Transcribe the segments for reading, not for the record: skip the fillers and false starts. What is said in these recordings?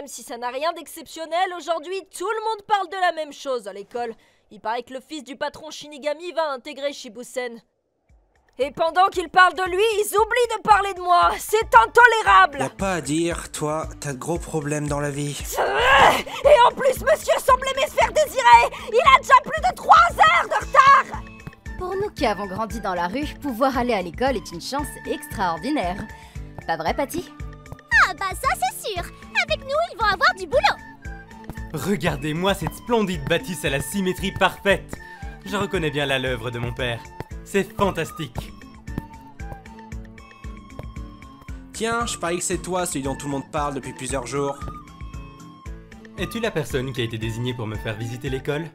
si ça n'a rien d'exceptionnel, aujourd'hui, tout le monde parle de la même chose à l'école. Il paraît que le fils du patron Shinigami va intégrer Shibusen. Et pendant qu'ils parlent de lui, ils oublient de parler de moi. C'est intolérable. Y'a pas à dire, toi, t'as de gros problèmes dans la vie. Et en plus, monsieur semble aimer se faire désirer. Il a déjà plus de 3 heures de retard. Pour nous qui avons grandi dans la rue, pouvoir aller à l'école est une chance extraordinaire. Pas vrai, Patty? Ah bah ça c'est sûr. Avec nous, ils vont avoir du boulot. Regardez-moi cette splendide bâtisse à la symétrie parfaite. Je reconnais bien là l'œuvre de mon père. C'est fantastique. Tiens, je parie que c'est toi celui dont tout le monde parle depuis plusieurs jours. Es-tu la personne qui a été désignée pour me faire visiter l'école?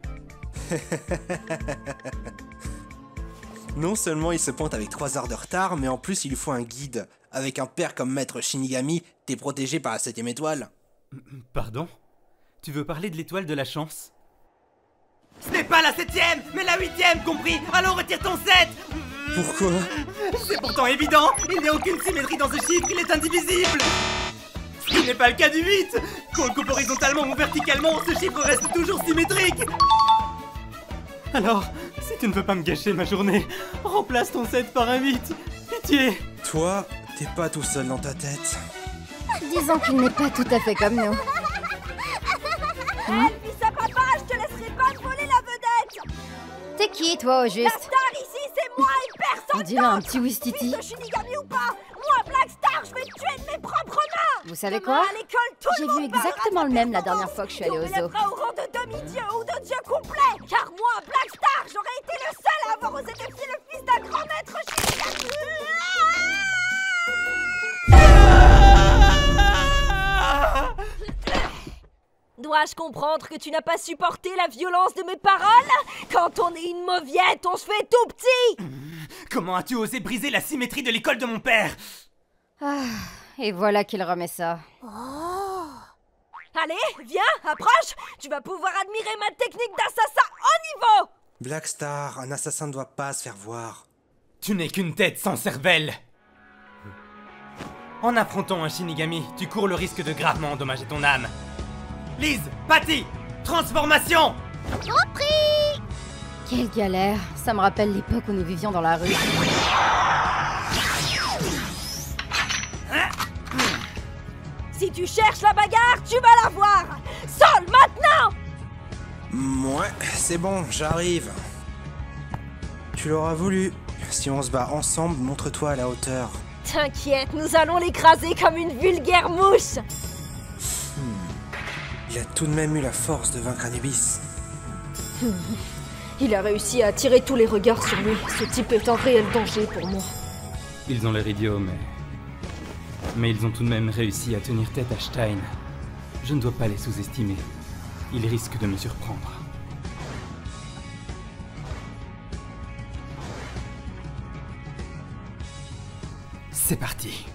Non seulement il se pointe avec 3 heures de retard, mais en plus il lui faut un guide. Avec un père comme maître Shinigami, t'es protégé par la 7ème étoile. Pardon? Tu veux parler de l'étoile de la chance? Ce n'est pas la 7ème, mais la 8ème, compris? Alors retire ton 7! Pourquoi? C'est pourtant évident! Il n'y a aucune symétrie dans ce chiffre, il est indivisible! Ce qui n'est pas le cas du 8! Qu'on le coupe horizontalement ou verticalement, ce chiffre reste toujours symétrique! Alors, si tu ne veux pas me gâcher ma journée, remplace ton 7 par un 8! Pitié! Toi, t'es pas tout seul dans ta tête. Disons qu'il n'est pas tout à fait comme nous. Fils à papa, je te laisserai pas te voler la vedette. T'es qui, toi, au La juste? star ici, c'est moi et personne. On dirait un petit Wistiti. Fils de Shinigami ou pas, moi, Black Star, je vais te tuer de mes propres mains. Vous savez Demain, quoi? à l'école, tout J'ai le monde vu parlera exactement de le même la performance. dernière fois que je suis allée au On zoo. élèvera au rang de demi-dieu ou de dieu complet. Car moi, Black Star, j'aurais été le seul à avoir osé défier le fils d'un grand maître Shinigami. Dois-je comprendre que tu n'as pas supporté la violence de mes paroles? Quand on est une mauviette, on se fait tout petit. Comment as-tu osé briser la symétrie de l'école de mon père? Ah, et voilà qu'il remet ça. Allez, viens, approche. Tu vas pouvoir admirer ma technique d'assassin haut niveau. Black Star, un assassin ne doit pas se faire voir. Tu n'es qu'une tête sans cervelle! En affrontant un Shinigami, tu cours le risque de gravement endommager ton âme. Liz, Patty, transformation! Compris. Quelle galère. Ça me rappelle l'époque où nous vivions dans la rue. Si tu cherches la bagarre, tu vas la voir. Sol, maintenant. Ouais, c'est bon, j'arrive. Tu l'auras voulu. Si on se bat ensemble, montre-toi à la hauteur. T'inquiète, nous allons l'écraser comme une vulgaire mouche. Il a tout de même eu la force de vaincre Anubis. Il a réussi à attirer tous les regards sur lui. Ce type est un réel danger pour moi. Ils ont l'air idiots, mais ils ont tout de même réussi à tenir tête à Stein. Je ne dois pas les sous-estimer. Ils risquent de me surprendre. C'est parti.